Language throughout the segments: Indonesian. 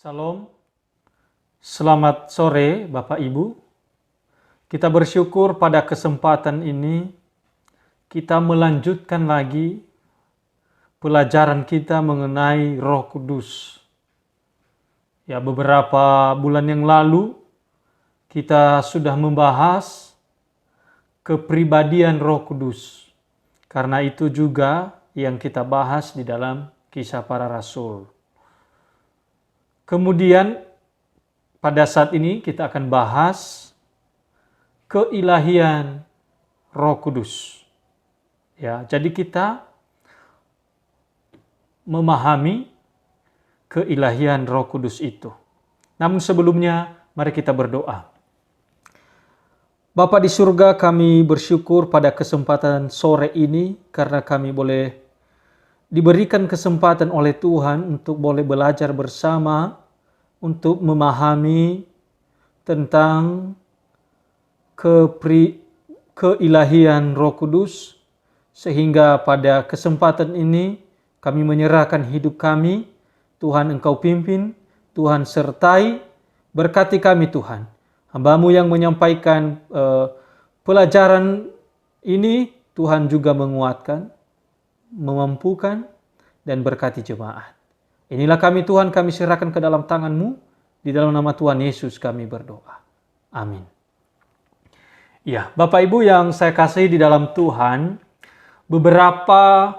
Salam, selamat sore Bapak Ibu. Kita bersyukur pada kesempatan ini kita melanjutkan lagi pelajaran kita mengenai Roh Kudus. Ya, beberapa bulan yang lalu kita sudah membahas kepribadian Roh Kudus. Karena itu juga yang kita bahas di dalam Kisah Para Rasul. Kemudian pada saat ini kita akan bahas keilahian Roh Kudus. Ya, jadi kita memahami keilahian Roh Kudus itu. Namun sebelumnya mari kita berdoa. Bapa di surga, kami bersyukur pada kesempatan sore ini karena kami boleh diberikan kesempatan oleh Tuhan untuk boleh belajar bersama untuk memahami tentang keilahian Roh Kudus, sehingga pada kesempatan ini kami menyerahkan hidup kami. Tuhan, Engkau pimpin, Tuhan sertai, berkati kami Tuhan. Hamba-Mu yang menyampaikan pelajaran ini, Tuhan juga menguatkan, memampukan, dan berkati jemaat. Inilah kami Tuhan, kami serahkan ke dalam tangan-Mu. Di dalam nama Tuhan Yesus kami berdoa. Amin. Ya, Bapak Ibu yang saya kasihi di dalam Tuhan, beberapa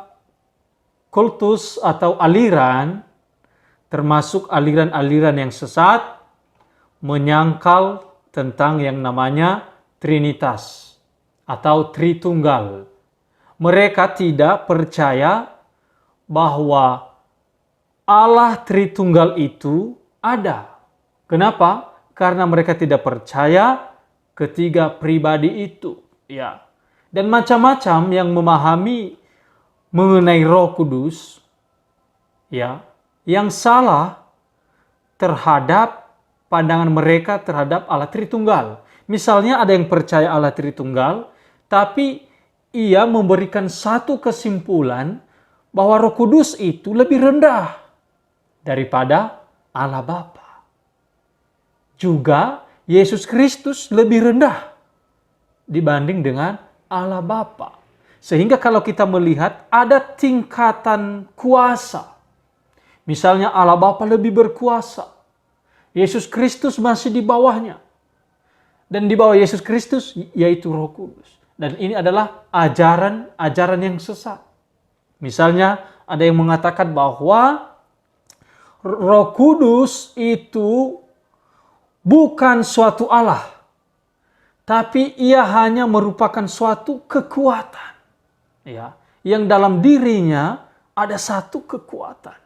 kultus atau aliran, termasuk aliran-aliran yang sesat, menyangkal tentang yang namanya Trinitas atau Tritunggal. Mereka tidak percaya bahwa Allah Tritunggal itu ada. Kenapa? Karena mereka tidak percaya ketiga pribadi itu. Ya. Dan macam-macam yang memahami mengenai Roh Kudus, ya, yang salah terhadap pandangan mereka terhadap Allah Tritunggal. Misalnya ada yang percaya Allah Tritunggal, tapi ia memberikan satu kesimpulan bahwa Roh Kudus itu lebih rendah daripada Allah Bapa. Juga Yesus Kristus lebih rendah dibanding dengan Allah Bapa. Sehingga kalau kita melihat ada tingkatan kuasa. Misalnya Allah Bapa lebih berkuasa. Yesus Kristus masih di bawahnya. Dan di bawah Yesus Kristus yaitu Roh Kudus. Dan ini adalah ajaran yang sesat. Misalnya ada yang mengatakan bahwa Roh Kudus itu bukan suatu Allah, tapi ia hanya merupakan suatu kekuatan, ya, yang dalam dirinya ada satu kekuatan.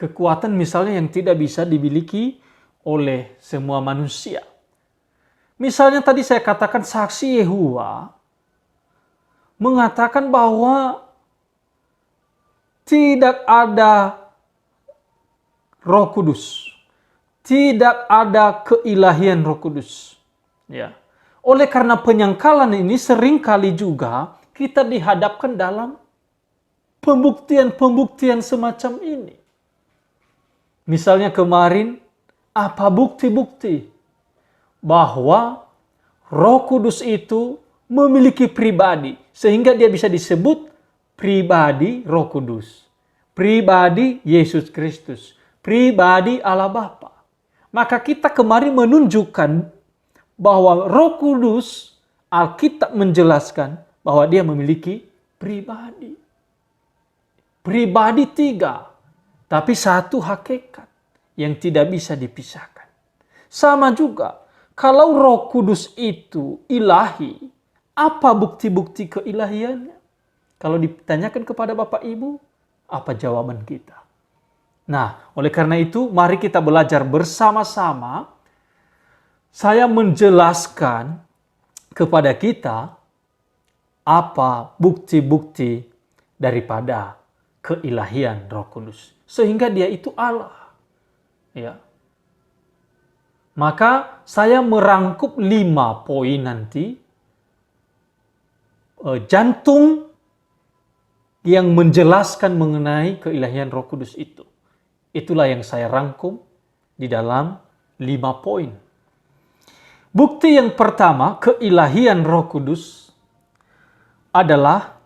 Kekuatan misalnya yang tidak bisa dimiliki oleh semua manusia. Misalnya tadi saya katakan saksi Yehuwa mengatakan bahwa tidak ada Roh Kudus. Tidak ada keilahian Roh Kudus. Ya. Oleh karena penyangkalan ini seringkali juga kita dihadapkan dalam pembuktian-pembuktian semacam ini. Misalnya kemarin, apa bukti-bukti bahwa Roh Kudus itu memiliki pribadi, sehingga dia bisa disebut pribadi Roh Kudus, pribadi Yesus Kristus, pribadi Allah Bapa. Maka kita kemarin menunjukkan bahwa Roh Kudus, Alkitab menjelaskan bahwa dia memiliki pribadi. Pribadi tiga, tapi satu hakikat yang tidak bisa dipisahkan. Sama juga, kalau Roh Kudus itu ilahi, apa bukti-bukti keilahiannya? Kalau ditanyakan kepada Bapak Ibu, apa jawaban kita? Nah, oleh karena itu, mari kita belajar bersama-sama. Saya menjelaskan kepada kita apa bukti-bukti daripada keilahian Roh Kudus. Sehingga dia itu Allah. Ya. Maka saya merangkup 5 poin nanti. Jantung yang menjelaskan mengenai keilahian Roh Kudus itu. Itulah yang saya rangkum di dalam 5 poin. Bukti yang pertama, keilahian Roh Kudus adalah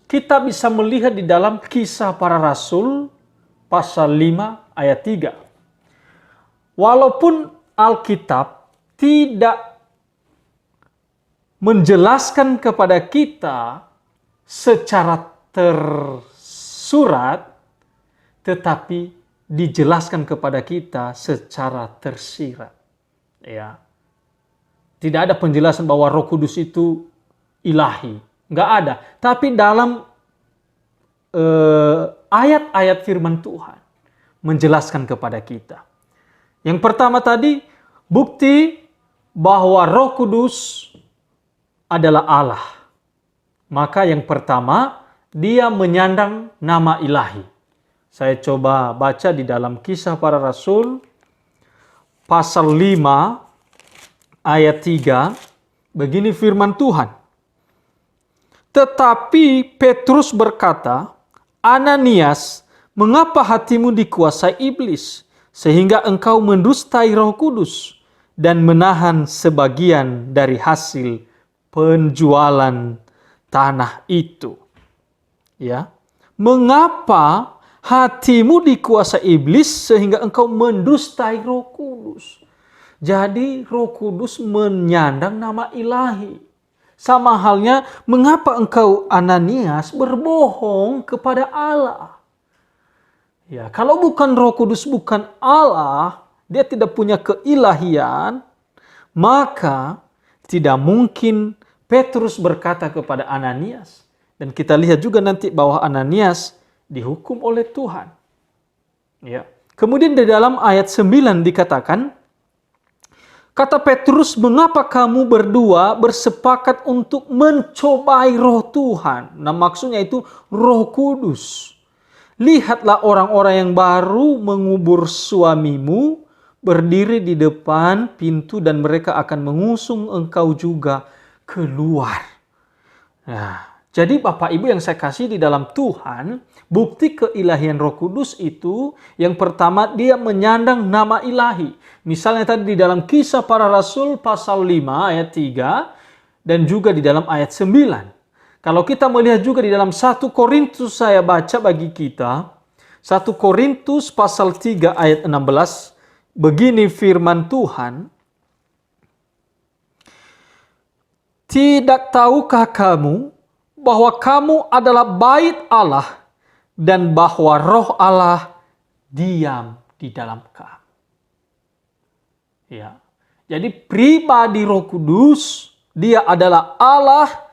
kita bisa melihat di dalam Kisah Para Rasul pasal 5 ayat 3. Walaupun Alkitab tidak menjelaskan kepada kita secara tersurat, tetapi dijelaskan kepada kita secara tersirat. Ya. Tidak ada penjelasan bahwa Roh Kudus itu ilahi. Nggak ada. Tapi dalam ayat-ayat firman Tuhan menjelaskan kepada kita. Yang pertama tadi, bukti bahwa Roh Kudus adalah Allah. Maka yang pertama, dia menyandang nama ilahi. Saya coba baca di dalam Kisah Para Rasul pasal 5 ayat 3, begini firman Tuhan. Tetapi Petrus berkata, Ananias, mengapa hatimu dikuasai iblis, sehingga engkau mendustai Roh Kudus dan menahan sebagian dari hasil penjualan tanah itu? Ya, mengapa hatimu dikuasai iblis sehingga engkau mendustai Roh Kudus? Jadi Roh Kudus menyandang nama ilahi. Sama halnya, mengapa engkau Ananias berbohong kepada Allah? Ya, kalau bukan Roh Kudus, bukan Allah, dia tidak punya keilahian, maka tidak mungkin Petrus berkata kepada Ananias. Dan kita lihat juga nanti bahwa Ananias dihukum oleh Tuhan. Ya. Kemudian di dalam ayat 9 dikatakan, kata Petrus, mengapa kamu berdua bersepakat untuk mencobai Roh Tuhan? Nah, maksudnya itu Roh Kudus. Lihatlah orang-orang yang baru mengubur suamimu, berdiri di depan pintu dan mereka akan mengusung engkau juga keluar. Nah, jadi Bapak Ibu yang saya kasih di dalam Tuhan, bukti keilahian Roh Kudus itu, yang pertama dia menyandang nama ilahi. Misalnya tadi di dalam Kisah Para Rasul pasal 5 ayat 3 dan juga di dalam ayat 9. Kalau kita melihat juga di dalam 1 Korintus saya baca bagi kita, 1 Korintus pasal 3 ayat 16, begini firman Tuhan, tidak tahukah kamu bahwa kamu adalah bait Allah dan bahwa Roh Allah diam di dalam kamu. Ya. Jadi pribadi Roh Kudus, dia adalah Allah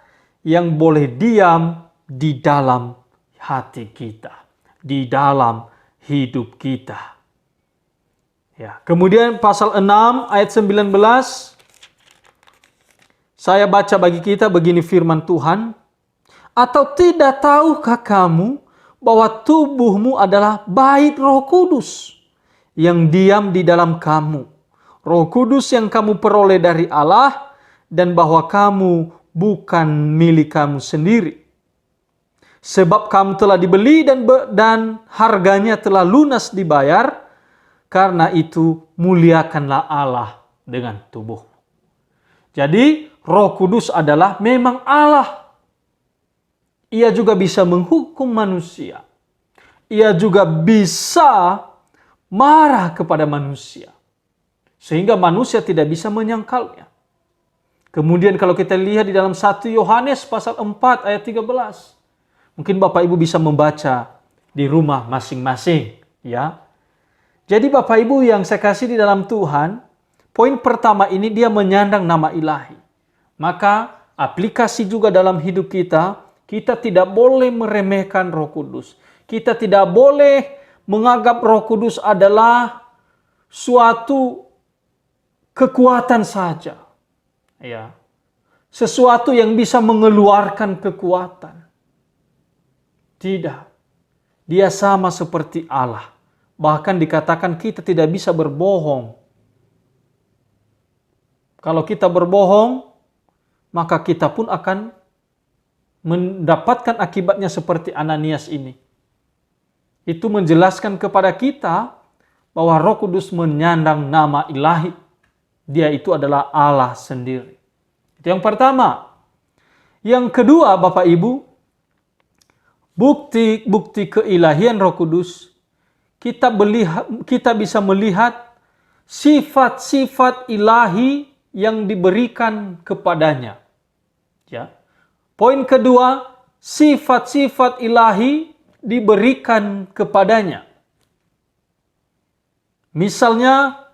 yang boleh diam di dalam hati kita, di dalam hidup kita. Ya. Kemudian pasal 6 ayat 19, saya baca bagi kita begini firman Tuhan, atau tidak tahukah kamu bahwa tubuhmu adalah bait Roh Kudus yang diam di dalam kamu, Roh Kudus yang kamu peroleh dari Allah, dan bahwa kamu bukan milik kamu sendiri. Sebab kamu telah dibeli dan harganya telah lunas dibayar, karena itu muliakanlah Allah dengan tubuhmu. Jadi Roh Kudus adalah memang Allah. Ia juga bisa menghukum manusia. Ia juga bisa marah kepada manusia. Sehingga manusia tidak bisa menyangkalnya. Kemudian kalau kita lihat di dalam 1 Yohanes pasal 4 ayat 13. Mungkin Bapak Ibu bisa membaca di rumah masing-masing. Ya. Jadi Bapak Ibu yang saya kasih di dalam Tuhan, poin pertama ini dia menyandang nama ilahi. Maka aplikasi juga dalam hidup kita, kita tidak boleh meremehkan Roh Kudus. Kita tidak boleh menganggap Roh Kudus adalah suatu kekuatan saja. Ya. Sesuatu yang bisa mengeluarkan kekuatan. Tidak. Dia sama seperti Allah. Bahkan dikatakan kita tidak bisa berbohong. Kalau kita berbohong, maka kita pun akan mendapatkan akibatnya seperti Ananias ini. Itu menjelaskan kepada kita bahwa Roh Kudus menyandang nama ilahi. Dia itu adalah Allah sendiri. Itu yang pertama. Yang kedua, Bapak Ibu, bukti keilahian Roh Kudus, kita bisa melihat sifat-sifat ilahi yang diberikan kepadanya. Ya. Poin kedua, sifat-sifat ilahi diberikan kepadanya. Misalnya,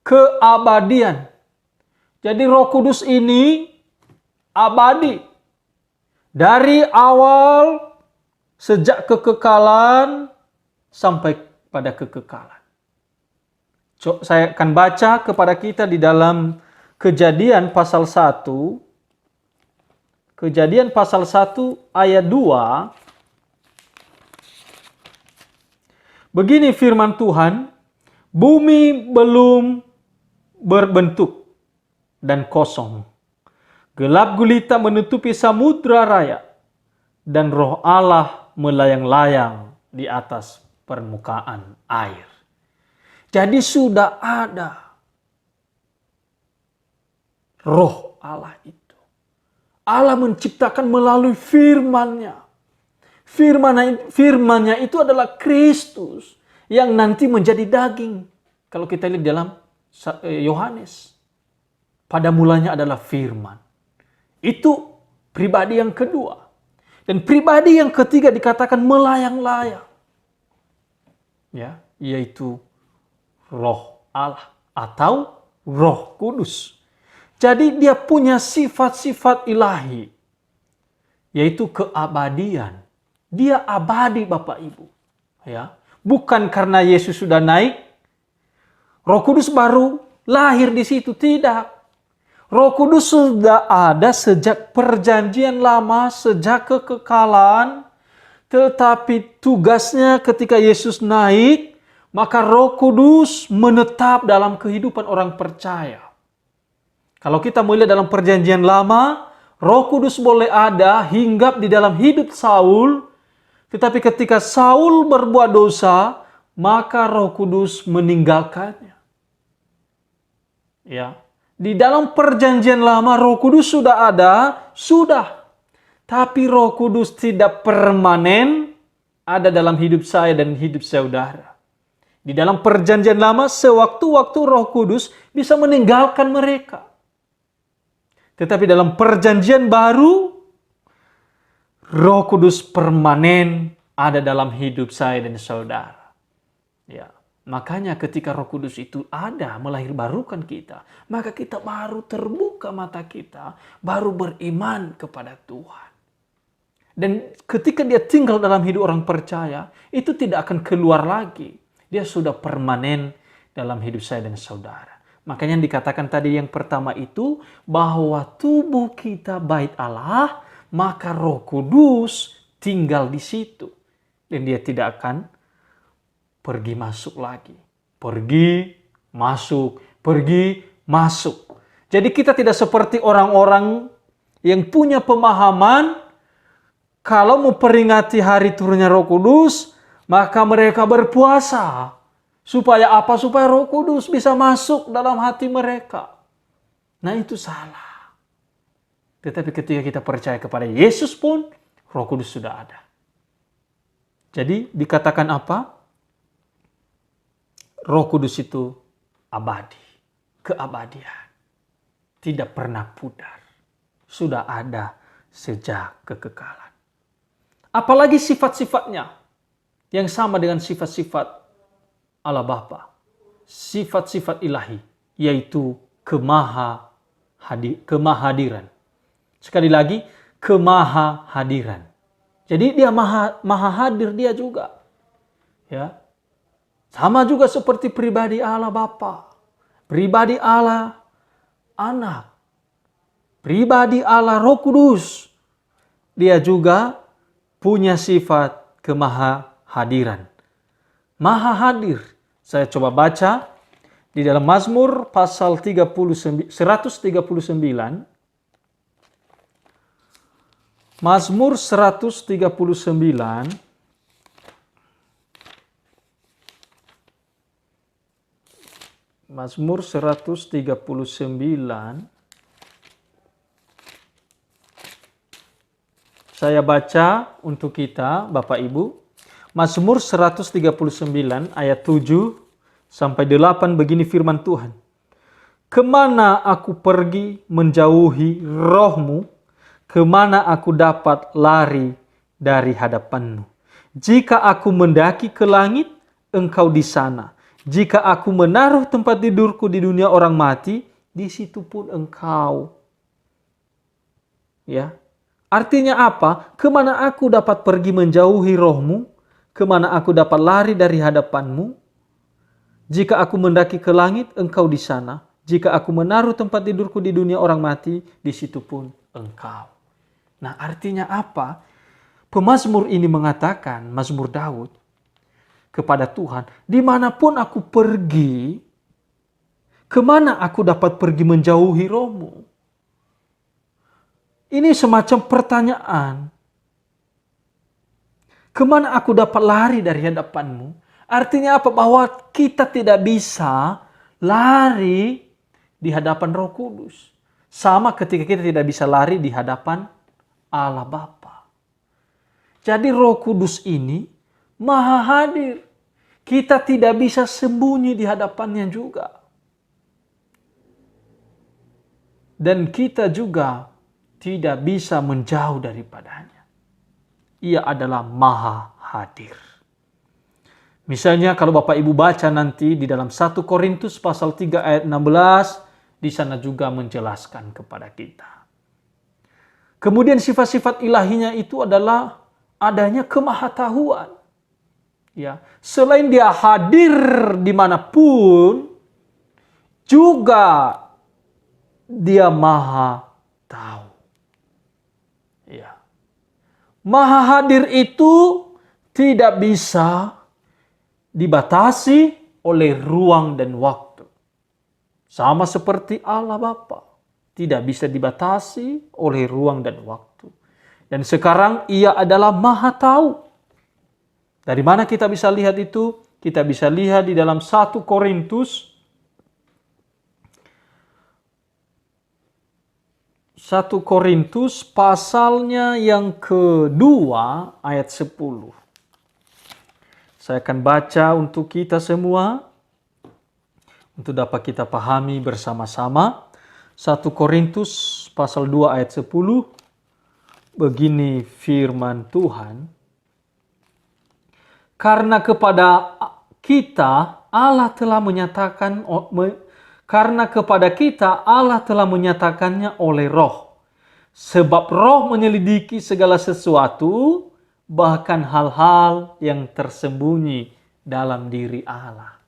keabadian. Jadi Roh Kudus ini abadi. Dari awal, sejak kekekalan, sampai pada kekekalan. Saya akan baca kepada kita di dalam Kejadian pasal 1. Kejadian pasal 1 ayat 2. Begini firman Tuhan, bumi belum berbentuk dan kosong. Gelap gulita menutupi samudra raya, dan Roh Allah melayang-layang di atas permukaan air. Jadi sudah ada Roh Allah itu. Allah menciptakan melalui firman-Nya. Firman-Nya itu adalah Kristus yang nanti menjadi daging. Kalau kita lihat dalam Yohanes, pada mulanya adalah firman. Itu pribadi yang kedua. Dan pribadi yang ketiga dikatakan melayang-layang. Ya, yaitu Roh Allah atau Roh Kudus. Jadi dia punya sifat-sifat ilahi, yaitu keabadian. Dia abadi, Bapak Ibu. Ya, bukan karena Yesus sudah naik, Roh Kudus baru lahir di situ, tidak. Roh Kudus sudah ada sejak perjanjian lama, sejak kekekalan, tetapi tugasnya ketika Yesus naik, maka Roh Kudus menetap dalam kehidupan orang percaya. Kalau kita melihat dalam perjanjian lama, Roh Kudus boleh ada, hinggap di dalam hidup Saul, tetapi ketika Saul berbuat dosa, maka Roh Kudus meninggalkannya. Ya. Di dalam perjanjian lama Roh Kudus sudah ada, sudah. Tapi Roh Kudus tidak permanen ada dalam hidup saya dan hidup saudara. Di dalam perjanjian lama sewaktu-waktu Roh Kudus bisa meninggalkan mereka. Tetapi dalam perjanjian baru Roh Kudus permanen ada dalam hidup saya dan saudara. Ya. Makanya ketika Roh Kudus itu ada melahirbarukan kita, maka kita baru terbuka mata kita, baru beriman kepada Tuhan. Dan ketika dia tinggal dalam hidup orang percaya, itu tidak akan keluar lagi. Dia sudah permanen dalam hidup saya dan saudara. Makanya yang dikatakan tadi yang pertama itu, bahwa tubuh kita bait Allah, maka Roh Kudus tinggal di situ. Dan dia tidak akan pergi masuk lagi. Pergi, masuk, pergi, masuk. Jadi kita tidak seperti orang-orang yang punya pemahaman, kalau memperingati hari turunnya Roh Kudus, maka mereka berpuasa. Supaya apa? Supaya Roh Kudus bisa masuk dalam hati mereka. Nah itu salah. Tetapi ketika kita percaya kepada Yesus pun, Roh Kudus sudah ada. Jadi dikatakan apa? Roh Kudus itu abadi, keabadian. Tidak pernah pudar. Sudah ada sejak kekekalan. Apalagi sifat-sifatnya yang sama dengan sifat-sifat Allah Bapa. Sifat-sifat ilahi, yaitu kemahadiran. Sekali lagi, kemahadiran. Jadi dia maha hadir dia juga. Ya. Sama juga seperti pribadi Allah Bapa, pribadi Allah Anak, pribadi Allah Roh Kudus. Dia juga punya sifat kemahadiran. Maha hadir. Saya coba baca di dalam Mazmur pasal 139. Mazmur 139 Mazmur 139. Saya baca untuk kita, Bapak Ibu. Mazmur 139 ayat 7 sampai 8 begini firman Tuhan. Kemana aku pergi menjauhi roh-Mu? Kemana aku dapat lari dari hadapan-Mu? Jika aku mendaki ke langit, Engkau di sana. Jika aku menaruh tempat tidurku di dunia orang mati, di situ pun Engkau. Ya. Artinya apa? Kemana aku dapat pergi menjauhi roh-Mu? Kemana aku dapat lari dari hadapan-Mu? Jika aku mendaki ke langit, Engkau di sana. Jika aku menaruh tempat tidurku di dunia orang mati, di situ pun Engkau. Nah, artinya apa? Pemazmur ini mengatakan, Mazmur Daud, kepada Tuhan, dimanapun aku pergi, kemana aku dapat pergi menjauhi roh-Mu? Ini semacam pertanyaan. Kemana aku dapat lari dari hadapan-Mu? Artinya apa? Bahwa kita tidak bisa lari di hadapan Roh Kudus. Sama ketika kita tidak bisa lari di hadapan Allah Bapa. Jadi Roh Kudus ini Maha hadir. Kita tidak bisa sembunyi di hadapannya juga. Dan kita juga tidak bisa menjauh daripadanya. Ia adalah Maha hadir. Misalnya kalau Bapak Ibu baca nanti di dalam 1 Korintus pasal 3 ayat 16, di sana juga menjelaskan kepada kita. Kemudian sifat-sifat ilahinya itu adalah adanya kemahatauan. Ya, selain dia hadir dimanapun, juga dia maha tahu. Ya. Maha hadir itu tidak bisa dibatasi oleh ruang dan waktu. Sama seperti Allah Bapa, tidak bisa dibatasi oleh ruang dan waktu. Dan sekarang ia adalah maha tahu. Dari mana kita bisa lihat itu? Kita bisa lihat di dalam 1 Korintus 1 Korintus pasalnya yang kedua ayat 10. Saya akan baca untuk kita semua untuk dapat kita pahami bersama-sama. 1 Korintus pasal 2 ayat 10. Begini firman Tuhan. Karena kepada kita Allah telah menyatakannya oleh Roh. Sebab Roh menyelidiki segala sesuatu, bahkan hal-hal yang tersembunyi dalam diri Allah.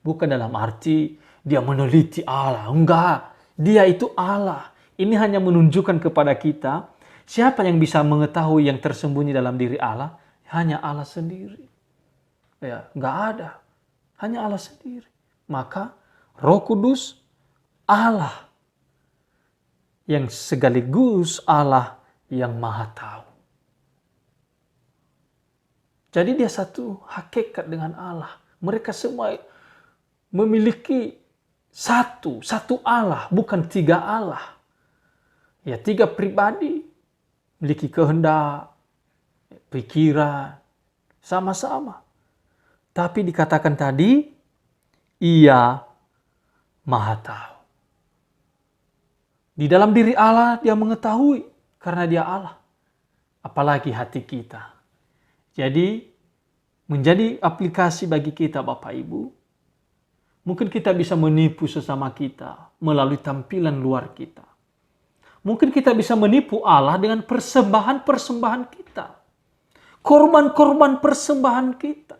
Bukan dalam arti dia meneliti Allah. Enggak, dia itu Allah. Ini hanya menunjukkan kepada kita, siapa yang bisa mengetahui yang tersembunyi dalam diri Allah? Hanya Allah sendiri. Ya, enggak ada. Hanya Allah sendiri. Maka Roh Kudus Allah yang sekaligus Allah yang maha tahu. Jadi dia satu hakikat dengan Allah. Mereka semua memiliki satu Allah, bukan tiga Allah. Ya, tiga pribadi memiliki kehendak, pikiran, sama-sama. Tapi dikatakan tadi, ia maha tahu. Di dalam diri Allah dia mengetahui karena dia Allah. Apalagi hati kita. Jadi menjadi aplikasi bagi kita Bapak Ibu. Mungkin kita bisa menipu sesama kita melalui tampilan luar kita. Mungkin kita bisa menipu Allah dengan persembahan-persembahan kita. Korban-korban persembahan kita.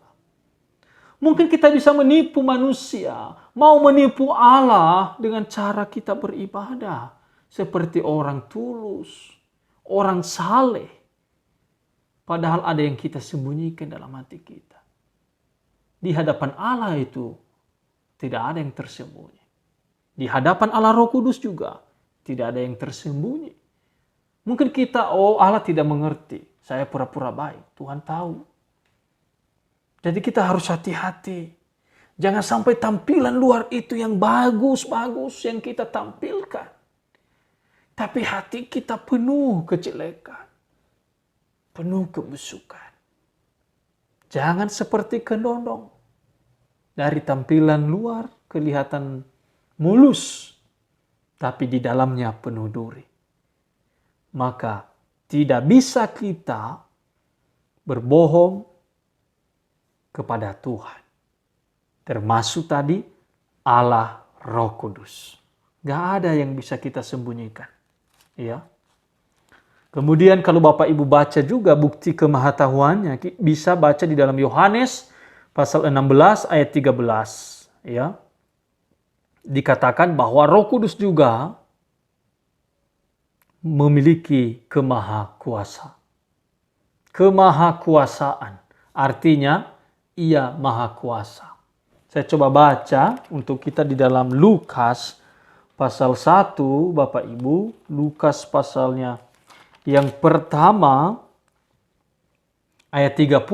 Mungkin kita bisa menipu manusia, mau menipu Allah dengan cara kita beribadah. Seperti orang tulus, orang saleh. Padahal ada yang kita sembunyikan dalam hati kita. Di hadapan Allah itu tidak ada yang tersembunyi. Di hadapan Allah Roh Kudus juga tidak ada yang tersembunyi. Mungkin kita, Allah tidak mengerti. Saya pura-pura baik, Tuhan tahu. Jadi kita harus hati-hati. Jangan sampai tampilan luar itu yang bagus-bagus yang kita tampilkan. Tapi hati kita penuh kejelekan. Penuh kebusukan. Jangan seperti kedondong. Dari tampilan luar kelihatan mulus. Tapi di dalamnya penuh duri. Maka tidak bisa kita berbohong kepada Tuhan. Termasuk tadi Allah Roh Kudus. Gak ada yang bisa kita sembunyikan. Ya. Kemudian kalau Bapak Ibu baca juga bukti kemahatauannya, bisa baca di dalam Yohanes pasal 16 ayat 13. Ya. Dikatakan bahwa Roh Kudus juga memiliki kemahakuasa. Kemahakuasaan artinya ia maha kuasa. Saya coba baca untuk kita di dalam Lukas pasal 1, Bapak Ibu. Lukas pasalnya yang pertama, ayat 35,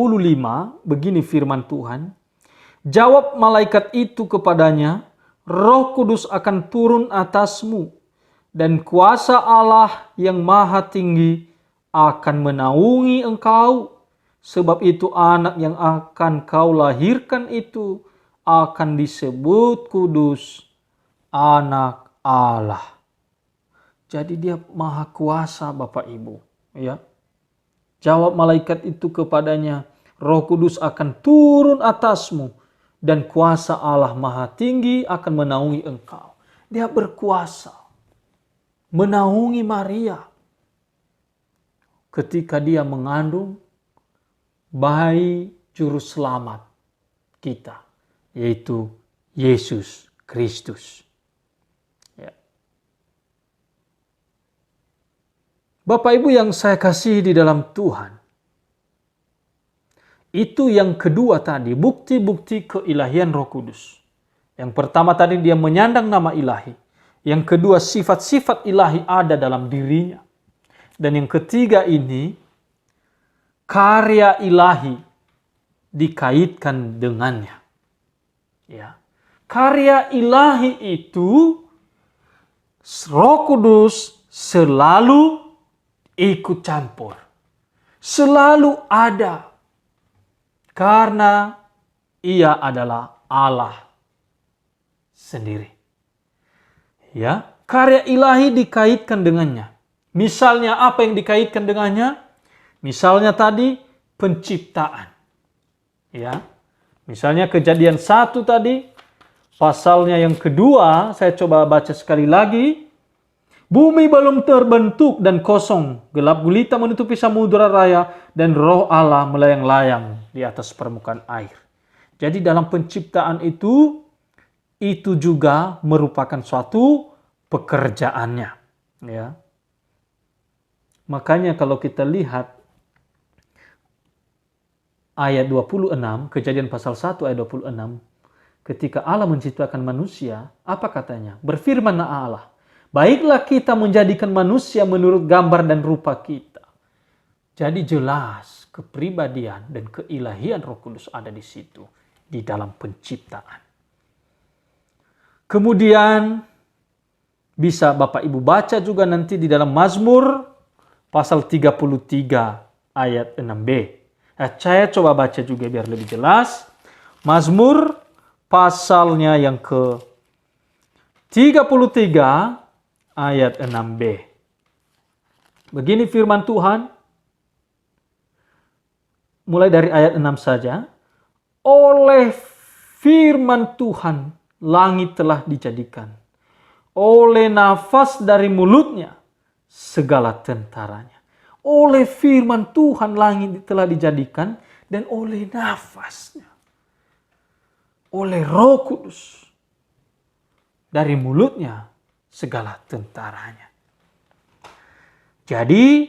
begini firman Tuhan. Jawab malaikat itu kepadanya, Roh Kudus akan turun atasmu, dan kuasa Allah yang maha tinggi akan menaungi engkau. Sebab itu anak yang akan kau lahirkan itu akan disebut kudus, anak Allah. Jadi dia maha kuasa Bapak Ibu. Ya. Jawab malaikat itu kepadanya, Roh Kudus akan turun atasmu dan kuasa Allah maha tinggi akan menaungi engkau. Dia berkuasa menaungi Maria ketika dia mengandung bayi juru selamat kita, yaitu Yesus Kristus. Ya. Bapak Ibu yang saya kasihi di dalam Tuhan, itu yang kedua tadi, bukti-bukti keilahian Roh Kudus. Yang pertama tadi dia menyandang nama ilahi. Yang kedua sifat-sifat ilahi ada dalam dirinya. Dan yang ketiga ini, karya ilahi dikaitkan dengannya. Ya. Karya ilahi itu Roh Kudus selalu ikut campur. Selalu ada. Karena ia adalah Allah sendiri. Ya, karya ilahi dikaitkan dengannya. Misalnya apa yang dikaitkan dengannya? Misalnya tadi penciptaan. Ya. Misalnya Kejadian 1 tadi, pasalnya yang kedua, saya coba baca sekali lagi. Bumi belum terbentuk dan kosong, gelap gulita menutupi samudera raya, dan Roh Allah melayang-layang di atas permukaan air. Jadi dalam penciptaan itu juga merupakan suatu pekerjaannya. Ya. Makanya kalau kita lihat ayat 26, Kejadian pasal 1 ayat 26, ketika Allah menciptakan manusia, apa katanya? Berfirmanlah Allah, baiklah kita menjadikan manusia menurut gambar dan rupa kita. Jadi jelas kepribadian dan keilahian Roh Kudus ada di situ, di dalam penciptaan. Kemudian bisa Bapak Ibu baca juga nanti di dalam Mazmur pasal 33 ayat 6b. Saya coba baca juga biar lebih jelas. Mazmur pasalnya yang ke 33 ayat 6b. Begini firman Tuhan. Mulai dari ayat 6 saja. Oleh firman Tuhan langit telah dijadikan. Oleh nafas dari mulutnya segala tentaranya. Oleh firman Tuhan langit telah dijadikan, dan oleh nafasnya, oleh Roh Kudus, dari mulutnya segala tentaranya. Jadi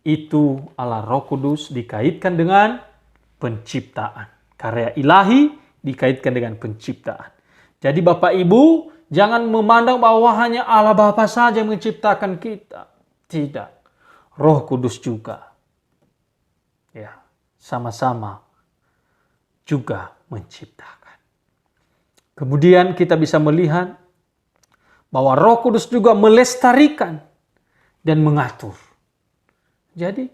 itu Allah Roh Kudus dikaitkan dengan penciptaan. Karya ilahi dikaitkan dengan penciptaan. Jadi Bapak Ibu, jangan memandang bahwa hanya Allah Bapa saja yang menciptakan kita. Tidak. Roh Kudus juga. Ya, sama-sama juga menciptakan. Kemudian kita bisa melihat bahwa Roh Kudus juga melestarikan dan mengatur. Jadi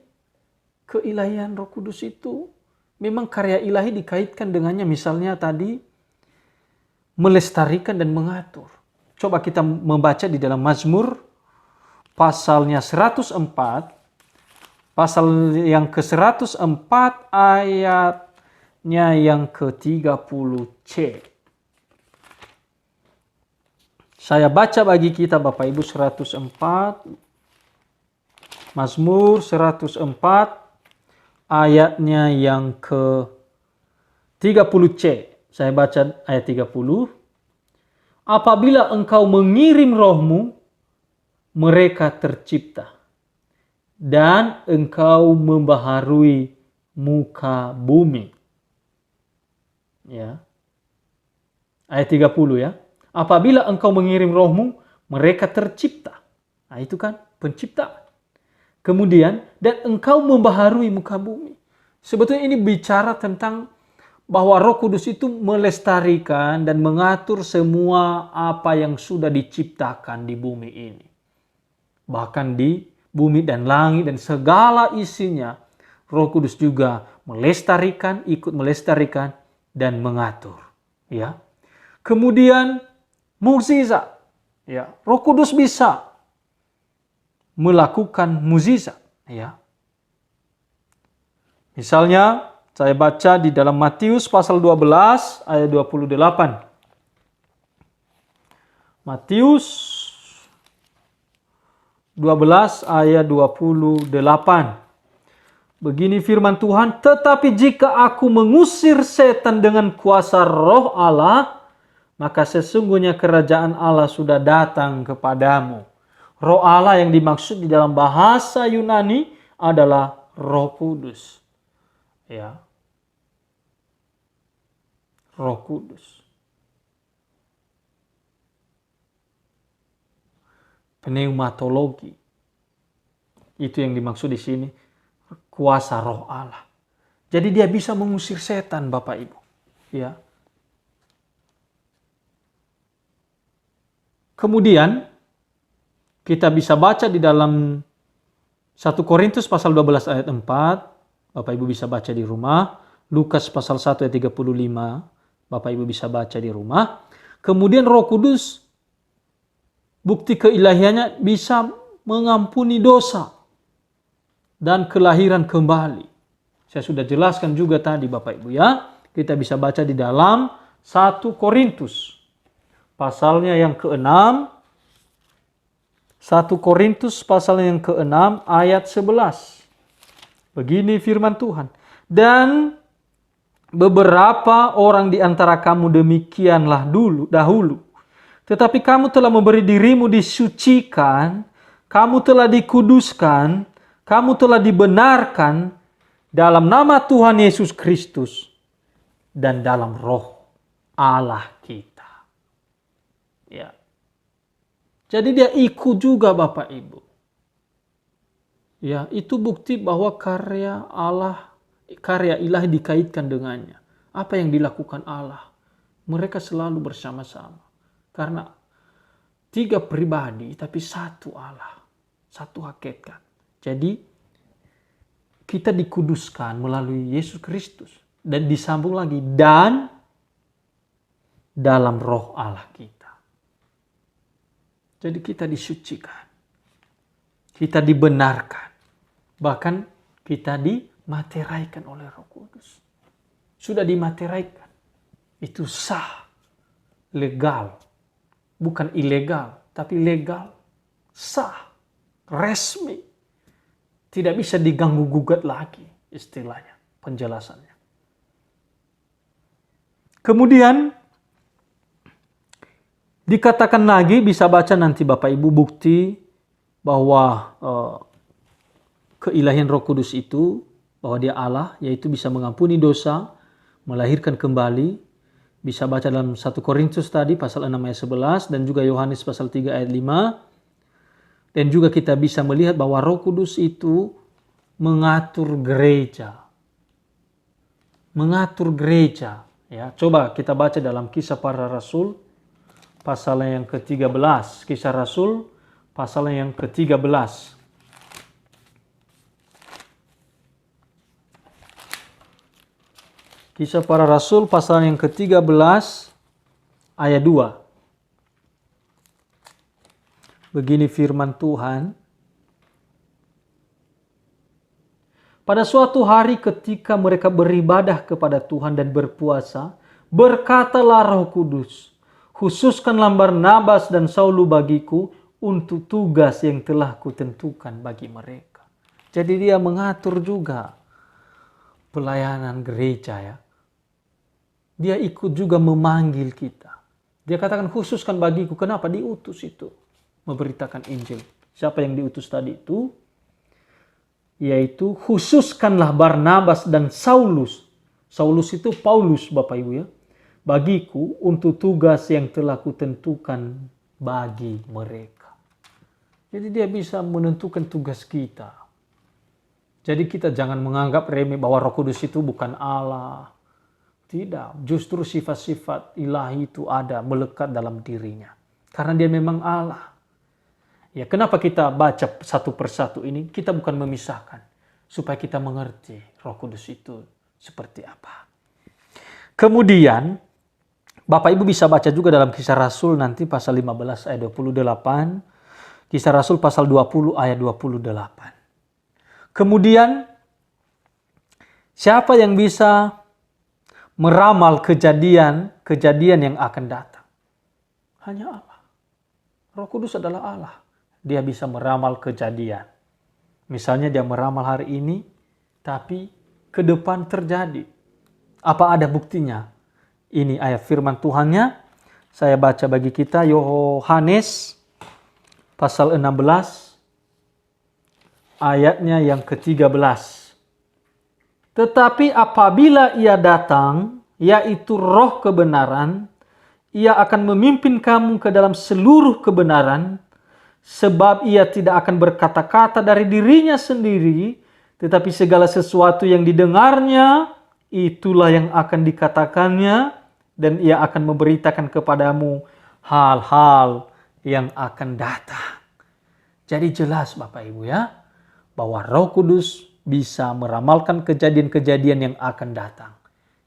keilahian Roh Kudus itu memang karya ilahi dikaitkan dengannya, misalnya tadi melestarikan dan mengatur. Coba kita membaca di dalam Mazmur pasalnya 104, pasal yang ke-104 ayatnya yang ke-30C. Saya baca bagi kita Bapak Ibu 104, Mazmur 104 ayatnya yang ke-30C. Saya baca ayat 30. Apabila engkau mengirim rohmu, mereka tercipta. Dan engkau membaharui muka bumi. Ya. Ayat 30 ya. Apabila engkau mengirim rohmu, mereka tercipta. Nah itu kan penciptaan. Kemudian, dan engkau membaharui muka bumi. Sebetulnya ini bicara tentang bahwa Roh Kudus itu melestarikan dan mengatur semua apa yang sudah diciptakan di bumi ini. Bahkan di bumi dan langit dan segala isinya, Roh Kudus juga melestarikan, ikut melestarikan dan mengatur. Ya. Kemudian mukjizat. Ya, Roh Kudus bisa melakukan mukjizat. Ya. Misalnya, saya baca di dalam Matius pasal 12 ayat 28. Matius 12 ayat 28. Begini firman Tuhan, tetapi jika aku mengusir setan dengan kuasa Roh Allah, maka sesungguhnya kerajaan Allah sudah datang kepadamu. Roh Allah yang dimaksud di dalam bahasa Yunani adalah Roh Kudus. Ya. Roh Kudus. Pneumatologi. Itu yang dimaksud di sini, kuasa Roh Allah. Jadi dia bisa mengusir setan, Bapak Ibu. Ya. Kemudian kita bisa baca di dalam 1 Korintus pasal 12 ayat 4. Bapak Ibu bisa baca di rumah. Lukas pasal 1 ayat 35. Bapak Ibu bisa baca di rumah. Kemudian Roh Kudus, bukti keilahiannya bisa mengampuni dosa dan kelahiran kembali. Saya sudah jelaskan juga tadi Bapak Ibu ya. Kita bisa baca di dalam 1 Korintus. Pasalnya yang ke-6. 1 Korintus pasal yang ke-6 ayat 11. Begini firman Tuhan. Dan beberapa orang di antara kamu demikianlah dahulu. Tetapi kamu telah memberi dirimu disucikan, kamu telah dikuduskan, kamu telah dibenarkan dalam nama Tuhan Yesus Kristus dan dalam Roh Allah kita. Ya. Jadi dia ikut juga Bapak Ibu. Ya, itu bukti bahwa karya Allah, karya ilahi dikaitkan dengannya. Apa yang dilakukan Allah? Mereka selalu bersama-sama. Karena 3 pribadi tapi satu Allah. Satu hakikat. Jadi kita dikuduskan melalui Yesus Kristus. Dan disambung lagi, dan dalam Roh Allah kita. Jadi kita disucikan. Kita dibenarkan. Bahkan kita dimateraikan oleh Roh Kudus. Sudah dimateraikan. Itu sah. Legal. Bukan ilegal. Tapi legal. Sah. Resmi. Tidak bisa diganggu-gugat lagi. Istilahnya. Penjelasannya. Kemudian dikatakan lagi, bisa baca nanti Bapak Ibu bukti bahwa keilahian Roh Kudus itu, bahwa dia Allah, yaitu bisa mengampuni dosa, melahirkan kembali. Bisa baca dalam 1 Korintus tadi pasal 6 ayat 11 dan juga Yohanes pasal 3 ayat 5. Dan juga kita bisa melihat bahwa Roh Kudus itu mengatur gereja. Mengatur gereja, Ya, coba kita baca dalam Kisah Para Rasul pasal yang ke-13. Kisah Rasul pasal yang ke-13. Kisah Para Rasul pasal yang ke-13 ayat 2. Begini firman Tuhan. Pada suatu hari ketika mereka beribadah kepada Tuhan dan berpuasa, berkatalah Roh Kudus, khususkanlah Barnabas dan Saulus bagiku untuk tugas yang telah kutentukan bagi mereka. Jadi dia mengatur juga pelayanan gereja ya. Dia ikut juga memanggil kita. Dia katakan khususkan bagiku. Kenapa? Diutus itu. Memberitakan Injil. Siapa yang diutus tadi itu? Yaitu khususkanlah Barnabas dan Saulus. Saulus itu Paulus Bapak Ibu ya. Bagiku untuk tugas yang telah kutentukan bagi mereka. Jadi dia bisa menentukan tugas kita. Jadi kita jangan menganggap remeh bahwa Roh Kudus itu bukan Allah. Tidak, justru sifat-sifat ilahi itu ada melekat dalam dirinya. Karena dia memang Allah. Ya, kenapa kita baca satu persatu ini? Kita bukan memisahkan. Supaya kita mengerti Roh Kudus itu seperti apa. Kemudian, Bapak Ibu bisa baca juga dalam Kisah Rasul nanti pasal 15 ayat 28. Kisah Rasul pasal 20 ayat 28. Kemudian, siapa yang bisa meramal kejadian yang akan datang? Hanya Allah. Roh Kudus adalah Allah. Dia bisa meramal kejadian. Misalnya dia meramal hari ini, tapi ke depan terjadi. Apa ada buktinya? Ini ayat firman Tuhannya. Saya baca bagi kita Yohanes pasal 16 ayatnya yang ke-13. Tetapi apabila ia datang, yaitu Roh kebenaran, ia akan memimpin kamu ke dalam seluruh kebenaran, sebab ia tidak akan berkata-kata dari dirinya sendiri, tetapi segala sesuatu yang didengarnya, itulah yang akan dikatakannya, dan ia akan memberitakan kepadamu hal-hal yang akan datang. Jadi jelas Bapak Ibu ya, bahwa Roh Kudus bisa meramalkan kejadian-kejadian yang akan datang.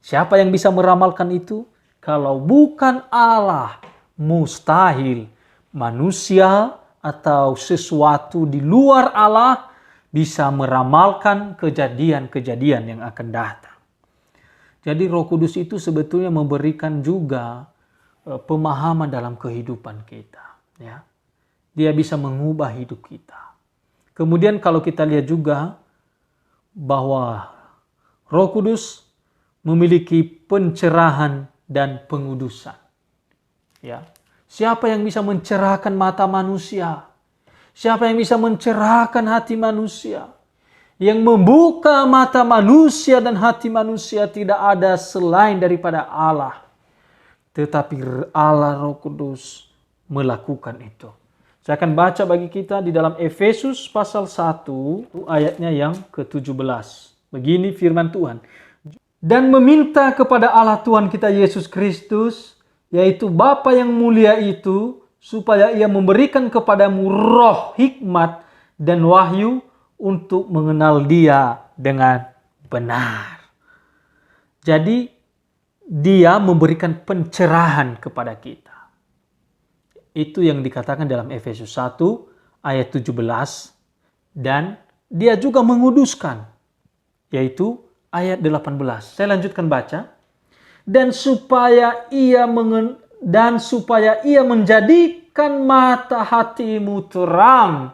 Siapa yang bisa meramalkan itu? Kalau bukan Allah, mustahil manusia atau sesuatu di luar Allah bisa meramalkan kejadian-kejadian yang akan datang. Jadi Roh Kudus itu sebetulnya memberikan juga pemahaman dalam kehidupan kita. Ya. Dia bisa mengubah hidup kita. Kemudian kalau kita lihat juga bahwa Roh Kudus memiliki pencerahan dan pengudusan. Ya. Siapa yang bisa mencerahkan mata manusia? Siapa yang bisa mencerahkan hati manusia? Yang membuka mata manusia dan hati manusia tidak ada selain daripada Allah. Tetapi Allah Roh Kudus melakukan itu. Saya akan baca bagi kita di dalam Efesus pasal 1 ayatnya yang ke-17. Begini firman Tuhan. Dan meminta kepada Allah Tuhan kita Yesus Kristus, yaitu Bapa yang mulia itu, supaya ia memberikan kepadamu roh hikmat dan wahyu untuk mengenal dia dengan benar. Jadi dia memberikan pencerahan kepada kita. Itu yang dikatakan dalam Efesus 1 ayat 17. Dan dia juga menguduskan, yaitu ayat 18. Saya lanjutkan baca. Dan supaya ia menjadikan mata hatimu terang,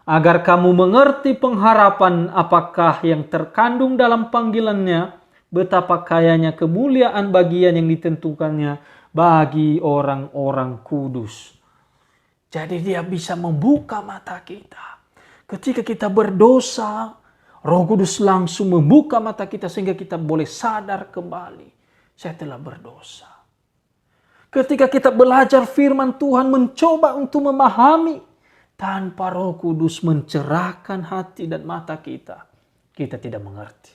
agar kamu mengerti pengharapan apakah yang terkandung dalam panggilannya, betapa kayanya kemuliaan bagian yang ditentukannya bagi orang-orang kudus. Jadi dia bisa membuka mata kita. Ketika kita berdosa, Roh Kudus langsung membuka mata kita sehingga kita boleh sadar kembali. Saya telah berdosa. Ketika kita belajar firman Tuhan, mencoba untuk memahami, tanpa Roh Kudus mencerahkan hati dan mata kita, kita tidak mengerti.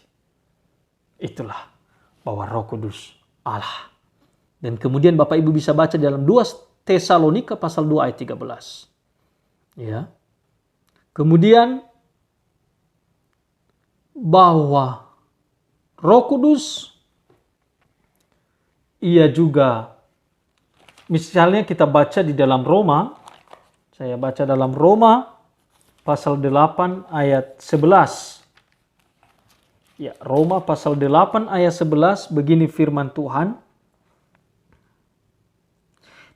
Itulah bahwa Roh Kudus Allah. Dan kemudian Bapak Ibu bisa baca dalam 2 Tesalonika pasal 2 ayat 13. Ya. Kemudian bahwa Roh Kudus ia juga, misalnya kita baca di dalam Roma, saya baca dalam Roma pasal 8 ayat 11. Ya, Roma pasal 8 ayat 11, begini firman Tuhan.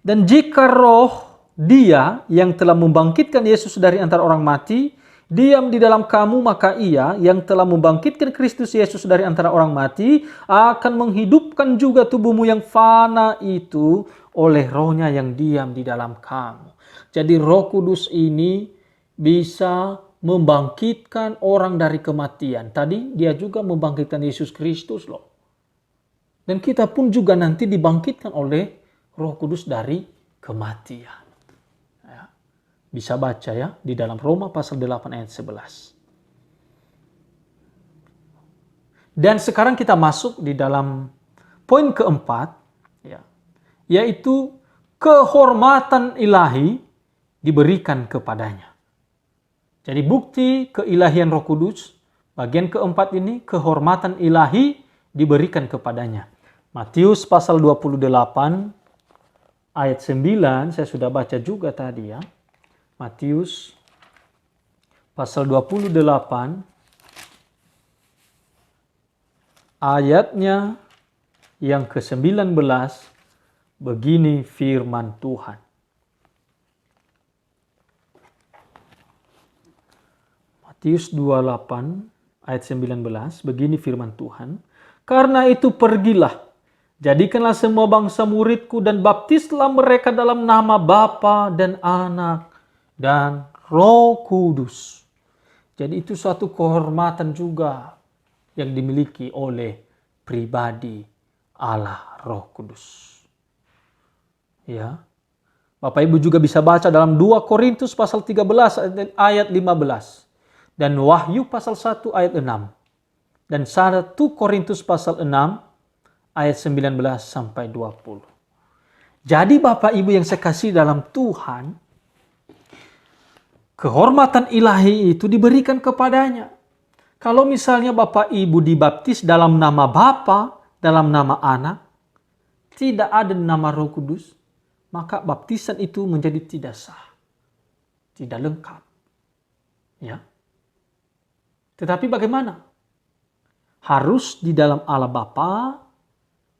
Dan jika roh Dia yang telah membangkitkan Yesus dari antara orang mati diam di dalam kamu, maka Ia yang telah membangkitkan Kristus Yesus dari antara orang mati akan menghidupkan juga tubuhmu yang fana itu oleh rohnya yang diam di dalam kamu. Jadi Roh Kudus ini bisa membangkitkan orang dari kematian. Tadi Dia juga membangkitkan Yesus Kristus loh. Dan kita pun juga nanti dibangkitkan oleh Roh Kudus dari kematian. Ya. Bisa baca ya di dalam Roma pasal 8 ayat 11. Dan sekarang kita masuk di dalam poin keempat, ya, yaitu kehormatan ilahi diberikan kepadanya. Jadi bukti keilahian Roh Kudus, bagian keempat ini, kehormatan ilahi diberikan kepadanya. Matius pasal 28 ayat 9, saya sudah baca juga tadi ya. Matius pasal 28 ayatnya yang ke-19, begini firman Tuhan. Matius 28 ayat 19, begini firman Tuhan. Karena itu pergilah, jadikanlah semua bangsa muridku dan baptislah mereka dalam nama Bapa dan Anak dan Roh Kudus. Jadi itu suatu kehormatan juga yang dimiliki oleh pribadi Allah Roh Kudus. Ya. Bapak Ibu juga bisa baca dalam 2 Korintus pasal 13 ayat 15 dan Wahyu pasal 1 ayat 6 dan 1 Korintus pasal 6 ayat 19 sampai 20. Jadi Bapak Ibu yang saya kasih dalam Tuhan, kehormatan ilahi itu diberikan kepadanya. Kalau misalnya Bapak Ibu dibaptis dalam nama Bapa, dalam nama Anak, tidak ada nama Roh Kudus, maka baptisan itu menjadi tidak sah, tidak lengkap. Ya. Tetapi bagaimana? Harus di dalam Allah Bapa,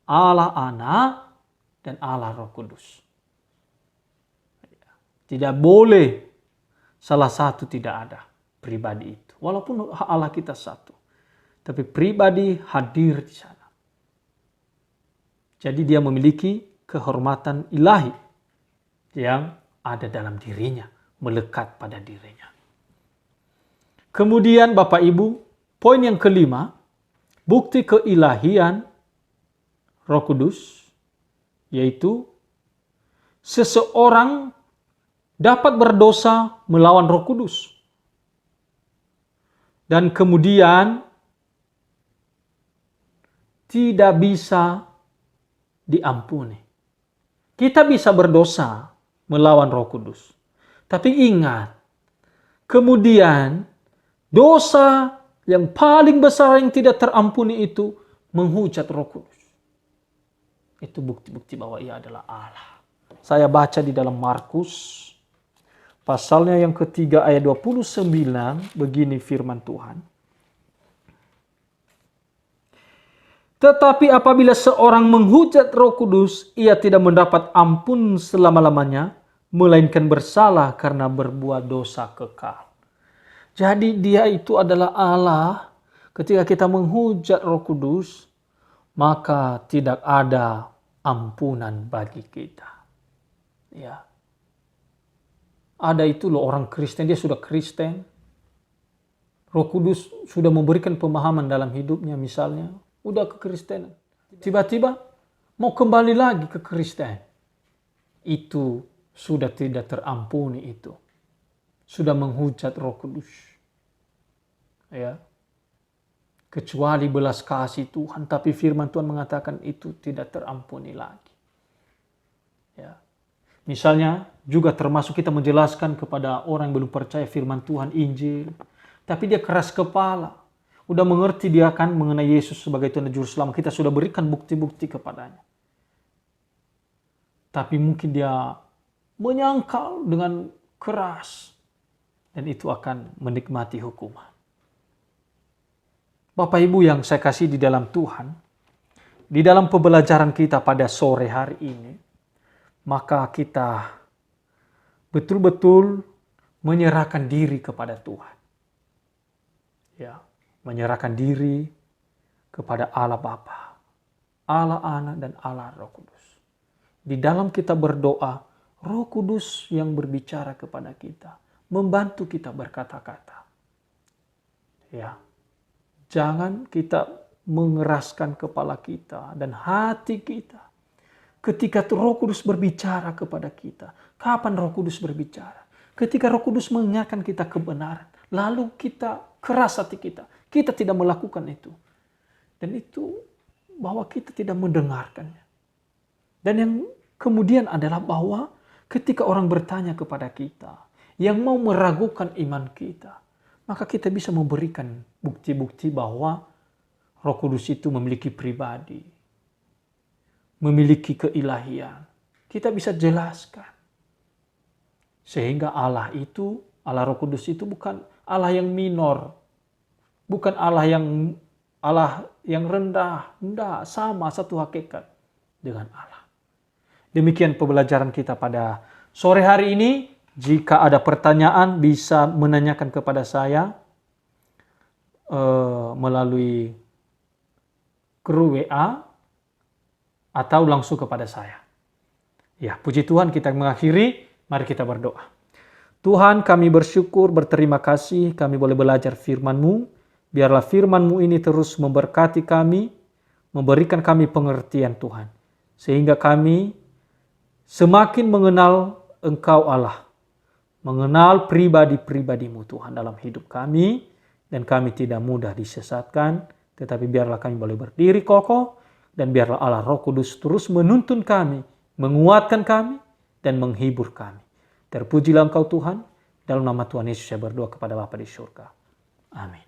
Allah Anak, dan Allah Roh Kudus. Tidak boleh salah satu tidak ada pribadi itu. Walaupun Allah kita satu. Tapi pribadi hadir di sana. Jadi dia memiliki kehormatan ilahi yang ada dalam dirinya. Melekat pada dirinya. Kemudian Bapak Ibu, poin yang kelima, bukti keilahian Roh Kudus, yaitu seseorang dapat berdosa melawan Roh Kudus. Dan kemudian tidak bisa diampuni. Kita bisa berdosa melawan Roh Kudus. Tapi ingat, kemudian dosa yang paling besar yang tidak terampuni itu menghujat Roh Kudus. Itu bukti-bukti bahwa ia adalah Allah. Saya baca di dalam Markus pasalnya yang ketiga ayat 29, begini firman Tuhan. Tetapi apabila seorang menghujat Roh Kudus, ia tidak mendapat ampun selama-lamanya, melainkan bersalah karena berbuat dosa kekal. Jadi dia itu adalah Allah. Ketika kita menghujat Roh Kudus, maka tidak ada ampunan bagi kita. Ya. Ada itu loh orang Kristen, dia sudah Kristen. Roh Kudus sudah memberikan pemahaman dalam hidupnya misalnya. Udah kekristenan. Tiba-tiba mau kembali lagi ke Kristen. Itu sudah tidak terampuni itu. Sudah menghujat Roh Kudus. Ya. kecuali belas kasih Tuhan. Tapi firman Tuhan mengatakan itu tidak terampuni lagi. Ya. Misalnya juga termasuk kita menjelaskan kepada orang yang belum percaya firman Tuhan, Injil. Tapi dia keras kepala. Udah mengerti dia kan mengenai Yesus sebagai Tuhan dan Juru Selamat. Kita sudah berikan bukti-bukti kepadanya. Tapi mungkin dia menyangkal dengan keras. Dan itu akan menikmati hukuman. Bapak Ibu yang saya kasih di dalam Tuhan. Di dalam pembelajaran kita pada sore hari ini. Maka kita betul-betul menyerahkan diri kepada Tuhan. Ya, menyerahkan diri kepada Allah Bapa, Allah Anak dan Allah Roh Kudus. Di dalam kita berdoa, Roh Kudus yang berbicara kepada kita, membantu kita berkata-kata. Ya, jangan kita mengeraskan kepala kita dan hati kita. Ketika Roh Kudus berbicara kepada kita. Kapan Roh Kudus berbicara? Ketika Roh Kudus mengingatkan kita kebenaran. Lalu kita keras hati kita. Kita tidak melakukan itu. Dan itu bahwa kita tidak mendengarkannya. Dan yang kemudian adalah bahwa ketika orang bertanya kepada kita. Yang mau meragukan iman kita. Maka kita bisa memberikan bukti-bukti bahwa Roh Kudus itu memiliki pribadi. Memiliki keilahian. Kita bisa jelaskan. Sehingga Allah itu, Allah Roh Kudus itu bukan Allah yang minor. Bukan Allah yang rendah. Tidak, sama satu hakikat dengan Allah. Demikian pembelajaran kita pada sore hari ini. Jika ada pertanyaan bisa menanyakan kepada saya melalui grup WA. Atau langsung kepada saya. Ya, puji Tuhan, kita mengakhiri. Mari kita berdoa. Tuhan, kami bersyukur, berterima kasih kami boleh belajar firman-Mu. Biarlah firman-Mu ini terus memberkati kami, memberikan kami pengertian Tuhan. Sehingga kami semakin mengenal Engkau Allah. Mengenal pribadi-pribadi-Mu Tuhan dalam hidup kami. Dan kami tidak mudah disesatkan. Tetapi biarlah kami boleh berdiri kokoh. Dan biarlah Allah Roh Kudus terus menuntun kami, menguatkan kami, dan menghibur kami. Terpujilah Engkau Tuhan, dalam nama Tuhan Yesus saya berdoa kepada Bapa di surga. Amin.